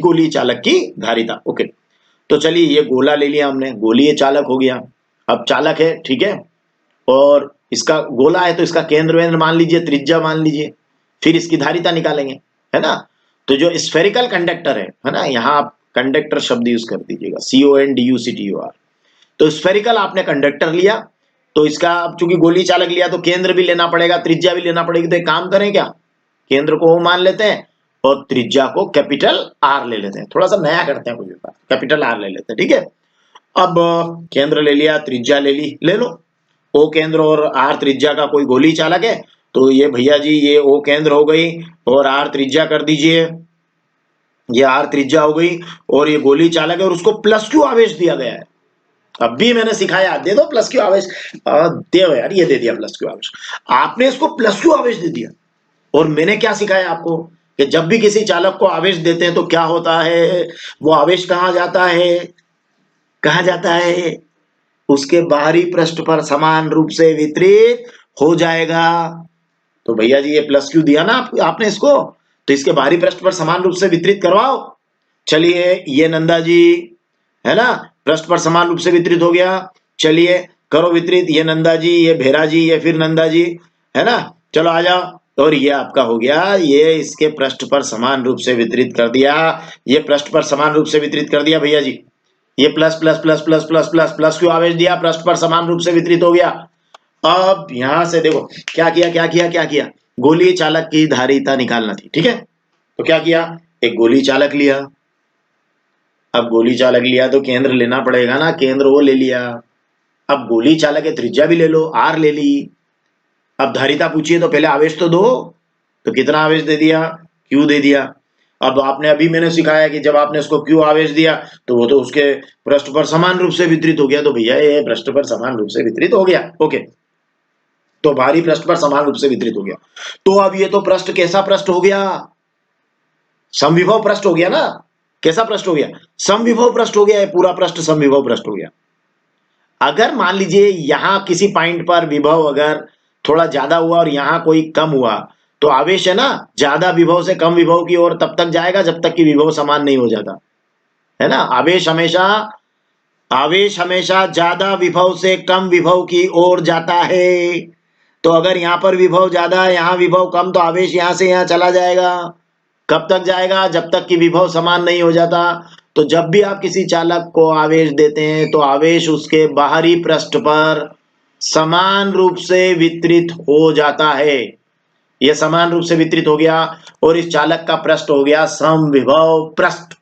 गोलीय चालक की धारिता। ओके, तो चलिए ये गोला ले लिया हमने, गोलीय चालक हो गया। अब चालक है, ठीक है, और इसका गोला है तो इसका केंद्र वेंद्र मान लीजिए, त्रिज्या मान लीजिए, फिर इसकी धारिता निकालेंगे, है ना। तो जो स्फेरिकल कंडक्टर है ना, यहाँ आप कंडक्टर शब्द यूज कर दीजिएगा, CONDUCTOR। तो स्फेरिकल आपने कंडक्टर लिया, तो इसका अब चूंकि गोली चालक लिया तो केंद्र भी लेना पड़ेगा, त्रिज्या भी लेना पड़ेगी। तो एक काम करें क्या, केंद्र को O मान लेते हैं और त्रिज्या को कैपिटल R ले लेते हैं, थोड़ा सा नया करते हैं कुछ बात, कैपिटल R ले लेते हैं, ठीक है। अब केंद्र ले लिया, त्रिज्या ले ली, ले लो। O केंद्र और R त्रिज्या का कोई गोली चालक है, तो ये भैया जी ये O केंद्र हो गई और R त्रिज्या कर दीजिए, ये R त्रिज्या हो गई और ये गोली चालक है और उसको प्लस क्यू आवेश दिया गया है। अब भी मैंने सिखाया, दे दो प्लस क्यू आवेश, दे दो यार, ये दे दिया प्लस क्यू आवेश, आपने इसको प्लस क्यू आवेश दे दिया। और मैंने क्या सिखाया आपको कि जब भी किसी चालक को आवेश देते हैं तो क्या होता है, वो आवेश कहां जाता है, कहां जाता है, उसके बाहरी पृष्ठ पर समान रूप से वितरित हो जाएगा। तो भैया जी ये प्लस क्यू दिया ना आपने इसको, तो इसके बाहरी पृष्ठ पर समान रूप से वितरित करवाओ। चलिए ये नंदा जी, है ना, पृष्ठ पर समान रूप से वितरित हो गया, चलिए करो वितरित, ये नंदा जी, ये भेरा जी, ये फिर नंदा जी, है ना, चलो आ जाओ। और ये आपका हो गया, ये इसके पृष्ठ पर समान रूप से वितरित कर दिया, ये पृष्ठ पर समान रूप से वितरित कर दिया भैया जी, ये plus plus plus plus plus plus plus क्यों आवेश दिया, पृष्ठ पर समान रूप से वितरित हो गया। अब यहां से देखो क्या किया, क्या किया, क्या किया, गोलीय चालक की धारिता निकालना थी, ठीक है। तो क्या किया, एक गोली चालक लिया, अब गोली चालक लिया तो केंद्र लेना पड़ेगा ना, केंद्र वो ले लिया। अब गोली चालक है, त्रिज्या भी ले लो, R ले ली। अब धारिता पूछिए तो पहले आवेश तो दो, तो कितना आवेश दे दिया, Q दे दिया। अब आपने अभी मैंने सिखाया कि जब आपने उसको Q आवेश दिया तो वो तो उसके पृष्ठ पर समान रूप से वितरित हो गया, तो भैया ये पृष्ठ पर समान रूप से वितरित हो गया। ओके, तो बाहरी पृष्ठ पर समान रूप से वितरित हो गया। तो अब ये तो पृष्ठ कैसा पृष्ठ हो गया, समविभव पृष्ठ हो गया ना, कैसा पृष्ठ हो गया, समविभव पृष्ठ हो गया, पूरा पृष्ठ समविभव पृष्ठ हो गया। अगर मान लीजिए यहां किसी पॉइंट पर विभव अगर थोड़ा ज्यादा हुआ और यहां कोई कम हुआ, तो आवेश है ना ज्यादा विभव से कम विभव की ओर तब तक जाएगा जब तक कि विभव समान नहीं हो जाता, है ना। आवेश हमेशा ज्यादा विभव से कम विभव की ओर जाता है। तो अगर यहां पर विभव ज्यादा है, यहां विभव कम, तो आवेश यहां से यहां चला जाएगा। कब तक जाएगा, जब तक कि विभव समान नहीं हो जाता। तो जब भी आप किसी चालक को आवेश देते हैं तो आवेश उसके बाहरी पृष्ठ पर समान रूप से वितरित हो जाता है। यह समान रूप से वितरित हो गया और इस चालक का पृष्ठ हो गया समविभव पृष्ठ।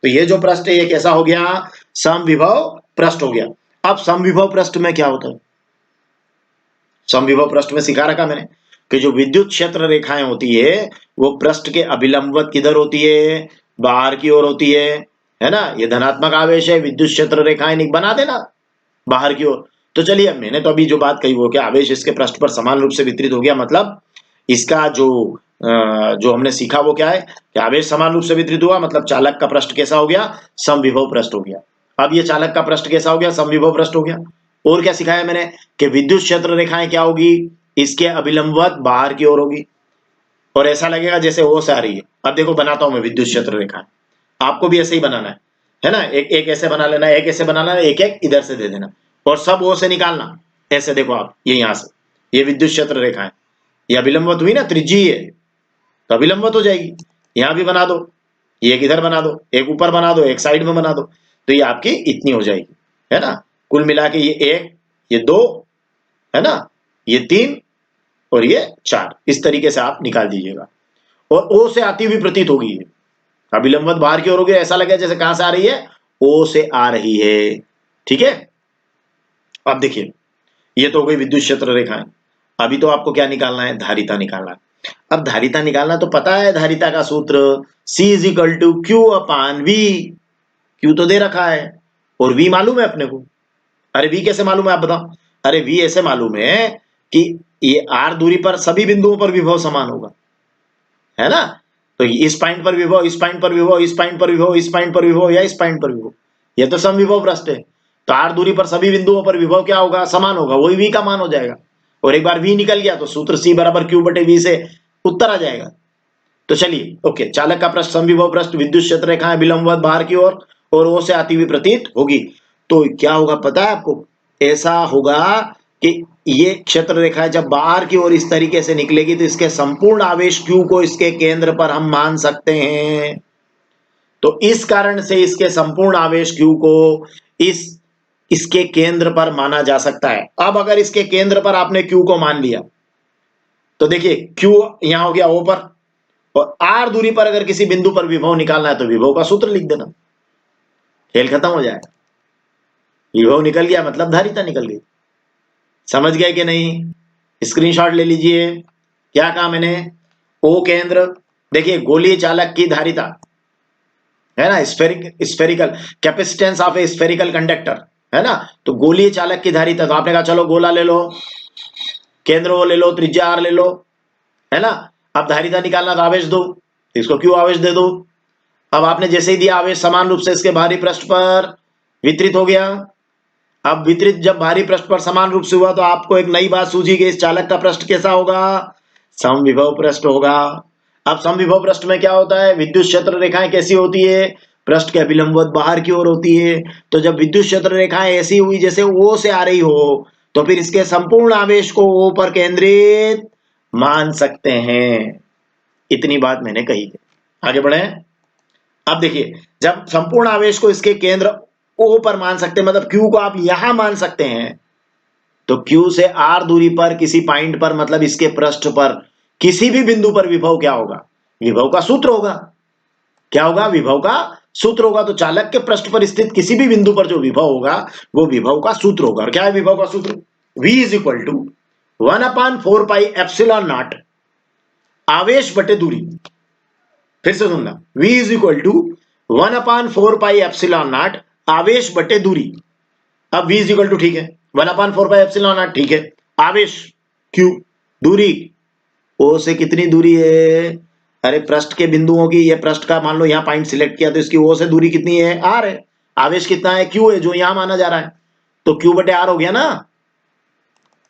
तो ये जो पृष्ठ है ये कैसा हो गया, समविभव पृष्ठ हो गया। अब समविभव पृष्ठ में क्या होता है, समविभव पृष्ठ में सिखा रखा मैंने कि जो विद्युत क्षेत्र रेखाएं होती है वो पृष्ठ के अभिलंबवत किधर होती है, बाहर की ओर होती है ना। ये धनात्मक आवेश है, विद्युत क्षेत्र रेखाएं बना देना बाहर की ओर। तो चलिए मैंने तो अभी जो बात कही वो क्या, आवेश इसके पृष्ठ पर समान रूप से वितरित हो गया, मतलब इसका जो हमने सीखा वो क्या है कि आवेश समान रूप से वितरित हुआ, मतलब चालक का पृष्ठ कैसा हो गया, समविभव पृष्ठ हो गया। अब ये चालक का पृष्ठ कैसा हो गया, समविभव पृष्ठ हो गया। और क्या सिखाया मैंने कि विद्युत क्षेत्र रेखाएं क्या होगी, इसके अभिलंबवत बाहर की ओर होगी और ऐसा लगेगा जैसे ओ से आ रही है। अब देखो बनाता हूं मैं विद्युत क्षेत्र रेखा, आपको भी ऐसे ही बनाना है ना, एक एक ऐसे बना लेना, एक ऐसे बनाना, एक एक इधर से दे देना और सब ओ से निकालना। ऐसे देखो आप, ये यहां से ये विद्युत क्षेत्र रेखा है, ये अभिलंबवत हुई ना, त्रिज्यीय है तो अभिलंबवत हो जाएगी। यहां भी बना दो, ये एक इधर बना दो, एक ऊपर बना दो, एक साइड में बना दो, तो ये आपकी इतनी हो जाएगी, है ना। कुल मिला के ये एक, ये दो, है ना, ये तीन और ये चार, इस तरीके से आप निकाल दीजिएगा। और ओ से आती हुई प्रतीत होगी, अभिलंबवत बाहर की ओर होगी, ऐसा लगे जैसे कहां से आ रही है, ओ से आ रही है, ठीक है। अब देखिए ये तो हो गई विद्युत क्षेत्र रेखाएं। अभी तो आपको क्या निकालना है, धारिता निकालना है। अब धारिता निकालना तो पता है, धारिता का सूत्र C is equal to Q upon V. Q तो दे रखा है और वी मालूम है अपने को। अरे वी कैसे मालूम है आप बताओ, अरे वी ऐसे मालूम है कि ये r दूरी पर सभी बिंदुओं पर विभव समान होगा, है ना। तो इस पॉइंट पर विभव, इस पॉइंट पर विभव, इस पॉइंट पर विभव, इस पॉइंट पर विभव या इस पॉइंट पर विभव, ये तो समविभव पृष्ठ है। तो r दूरी पर सभी बिंदुओं पर विभव क्या होगा, समान होगा, वही v का मान हो जाएगा। और एक बार v निकल गया तो सूत्र C बराबर Q बटे V से उत्तर आ जाएगा। तो चलिए ओके, चालक का पृष्ठ समविभव पृष्ठ, विद्युत क्षेत्र रेखा है विलंबवत बाहर की ओर और ओ से आती हुई प्रतीत होगी। तो क्या होगा पता है आपको? ऐसा होगा कि ये क्षेत्र रेखा जब बाहर की ओर इस तरीके से निकलेगी तो इसके संपूर्ण आवेश Q को इसके केंद्र पर हम मान सकते हैं। तो इस कारण से इसके संपूर्ण आवेश Q को इसके केंद्र पर माना जा सकता है। अब अगर इसके केंद्र पर आपने Q को मान लिया तो देखिए Q यहां हो गया O पर, और R दूरी पर अगर किसी बिंदु पर विभव निकालना है तो विभव का सूत्र लिख देना, खेल खत्म हो जाएगा। विभव निकल गया मतलब धारिता निकल गई। समझ गए कि नहीं? स्क्रीनशॉट ले लीजिए। क्या कहा मैंने? ओ केंद्र, देखिए गोलीय चालक की धारिता है ना, spherical capacitance of A spherical conductor है ना। तो गोलीय चालक की धारिता, तो आपने कहा चलो गोला ले लो, केंद्र वो ले लो, त्रिज्या आर ले लो, है ना। अब धारिता निकालना तो आवेश दो, इसको क्यों आवेश दे दो। अब आपने जैसे ही दिया आवेश समान रूप से इसके बाहरी पृष्ठ पर वितरित हो गया। अब वितरित जब बाहरी पृष्ठ पर समान रूप से हुआ तो आपको एक नई बात सूझी कि इस चालक का पृष्ठ कैसा होगा? समविभव पृष्ठ होगा। अब समविभव पृष्ठ में क्या होता है? विद्युत क्षेत्र रेखाएं कैसी होती है? पृष्ठ के विलंबवत बाहर की ओर होती है। तो जब विद्युत क्षेत्र रेखाएं ऐसी हुई जैसे O से आ रही हो तो फिर इसके संपूर्ण आवेश को O पर केंद्रित मान सकते हैं। इतनी बात मैंने कही है। आगे बढ़े। अब देखिए जब संपूर्ण आवेश को इसके केंद्र O पर मान सकते हैं, मतलब Q को आप यहां मान सकते हैं, तो Q से R दूरी पर किसी पॉइंट पर, मतलब इसके पृष्ठ पर किसी भी बिंदु पर विभव क्या होगा? विभव का सूत्र होगा। क्या होगा? विभव का सूत्र होगा। तो चालक के पृष्ठ पर स्थित किसी भी बिंदु पर जो विभव होगा वो विभव का सूत्र होगा। और क्या है विभव का सूत्र? V is equal to 1/4 pi epsilon naught आवेश बटे दूरी। फिर से सुनना, V is equal to 1/4 pi epsilon naught आवेश बटे दूरी। अब V इज इक्वल टू ठीक है 1/4 पाई एप्सिलॉन नॉट, ठीक है। आवेश Q, दूरी O से कितनी दूरी है? अरे पृष्ठ के बिंदुओं की, ये पृष्ठ का मान लो यहाँ पॉइंट सिलेक्ट किया तो इसकी O से दूरी कितनी है? R है। आवेश कितना है? Q है, जो यहां माना जा रहा है। तो Q बटे R हो गया ना।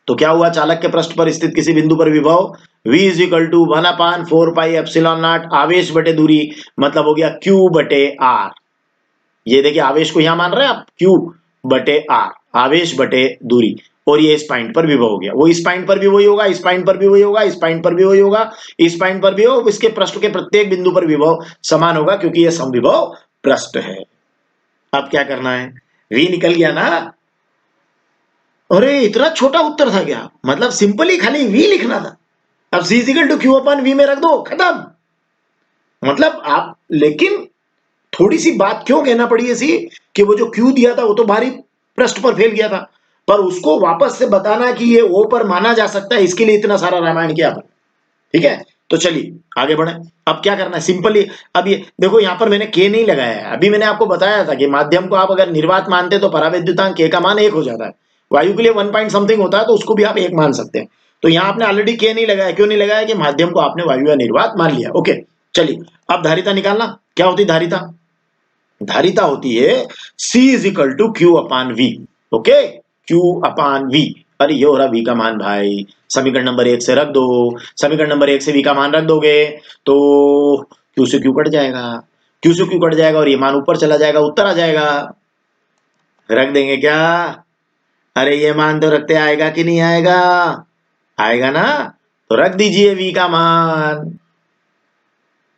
तो क्या हुआ? चालक के पृष्ठ पर स्थित किसी बिंदु पर विभव V is equal to 1/4 pi epsilon naught आवेश बटे दूरी, मतलब हो गया Q बटे R। ये देखिए आवेश को यहां मान रहे हैं आप, Q बटे R, आवेश बटे दूरी। और ये इस पॉइंट पर विभव हो गया। वो इस पॉइंट पर भी वही होगा, इस पॉइंट पर भी वही होगा, इस पॉइंट पर भी वही होगा, इस पॉइंट पर भी हो, इसके पृष्ठ के प्रत्येक बिंदु पर विभव समान होगा क्योंकि यह समविभव पृष्ठ है। अब क्या करना है? V निकल गया ना। अरे इतना छोटा उत्तर था क्या? मतलब सिंपली खाली V लिखना था। अब C equal to Q upon V में रख दो, खत्म। मतलब आप, लेकिन थोड़ी सी बात क्यों कहना पड़ी ऐसी कि वो जो Q दिया था वो तो बाहरी पृष्ठ पर फैल गया था, पर उसको वापस से बताना कि ये O पर माना जा सकता है, इसके लिए इतना सारा रामायण किया अपन। ठीक है, तो चलिए आगे बढ़े। अब क्या करना है? सिंपली अब ये देखो यहां पर मैंने K नहीं लगाया है। अभी मैंने आपको बताया था कि माध्यम को आप अगर निर्वात मानते तो परावैद्युतांक K का मान 1 हो जाता है। वायु के लिए 1 पॉइंट समथिंग होता है तो उसको भी आप 1 मान सकते हैं। तो यहां आपने ऑलरेडी K नहीं लगाया। क्यों नहीं लगाया? कि माध्यम को आपने वायु या निर्वात मान लिया। ओके चलिए, अब धारिता निकालना। क्या होती धारिता? धारिता होती है C is equal to Q upon V। Okay, Q upon V। अरे ये हो रहा V का मान भाई, समीकरण नंबर 1 से रख दो। समीकरण नंबर 1 से V का मान रख दोगे तो Q से Q कट जाएगा, Q से Q कट जाएगा और ये मान ऊपर चला जाएगा, उत्तर आ जाएगा। रख देंगे क्या? अरे ये मान तो रखते आएगा कि नहीं आएगा? आएगा ना। तो रख दीजिए V का मान।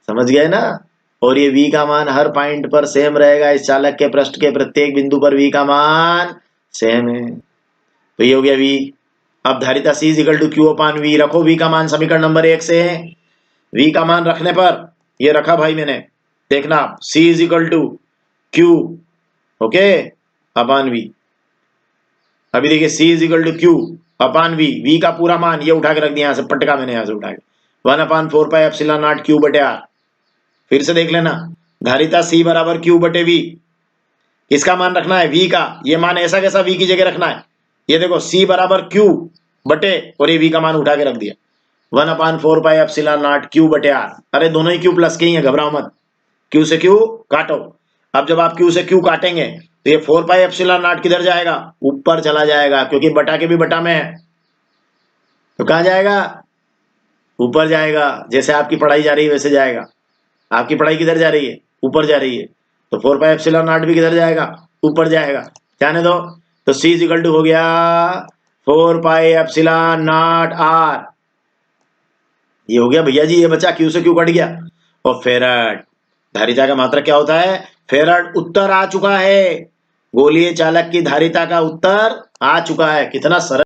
समझ गए ना। और ये V का मान हर पॉइंट पर सेम रहेगा। इस चालक के पृष्ठ के प्रत्येक बिंदु पर V का मान सेम है। तो ये हो गया V। अब धारिता C equal to Q upon V। रखो V का मान समीकरण नंबर 1 से। V का मान रखने पर ये रखा भाई मैंने, देखना C equal to Q okay upon V। अभी देखिए C equal to Q upon V। V का पूरा मान ये उठा के रख दिया, यहां से पटका मैंने यहां से उठा के 1/4 पाई एप्सिलॉन नॉट Q बटे R। फिर से देख लेना, धारिता C बराबर Q बटे V। किसका मान रखना है? V का। ये मान ऐसा कैसा V की जगह रखना है? ये देखो C बराबर Q बटे और ये V का मान उठा के रख दिया 1/4 पाई एप्सिलॉन नॉट Q बटे R। अरे दोनों ही Q प्लस के ही है, घबराओ मत। Q से Q काटो। अब जब आप Q से Q काटेंगे तो ये 4 पाई एप्सिलॉन नॉट किधर जाएगा? ऊपर चला जाएगा, क्योंकि बटा के भी बटा में है। तो कहां जाएगा? ऊपर जाएगा, जैसे आपकी पढ़ाई जा रही है वैसे जाएगा। आपकी पढ़ाई किधर जा रही है? ऊपर जा रही है। तो 4 पाई एप्सिलॉन नॉट भी किधर जाएगा? ऊपर जाएगा। जाने दो। तो C इज इक्वल टू हो गया 4 पाई एप्सिलॉन नॉट आर। ये हो गया भैया जी, ये बचा Q से Q कट गया। और फेरड, धारिता का मात्रक क्या होता है? फेरड। उत्तर आ चुका है, गोलीय चालक की धारिता का उत्तर आ चुका है। कितना सरल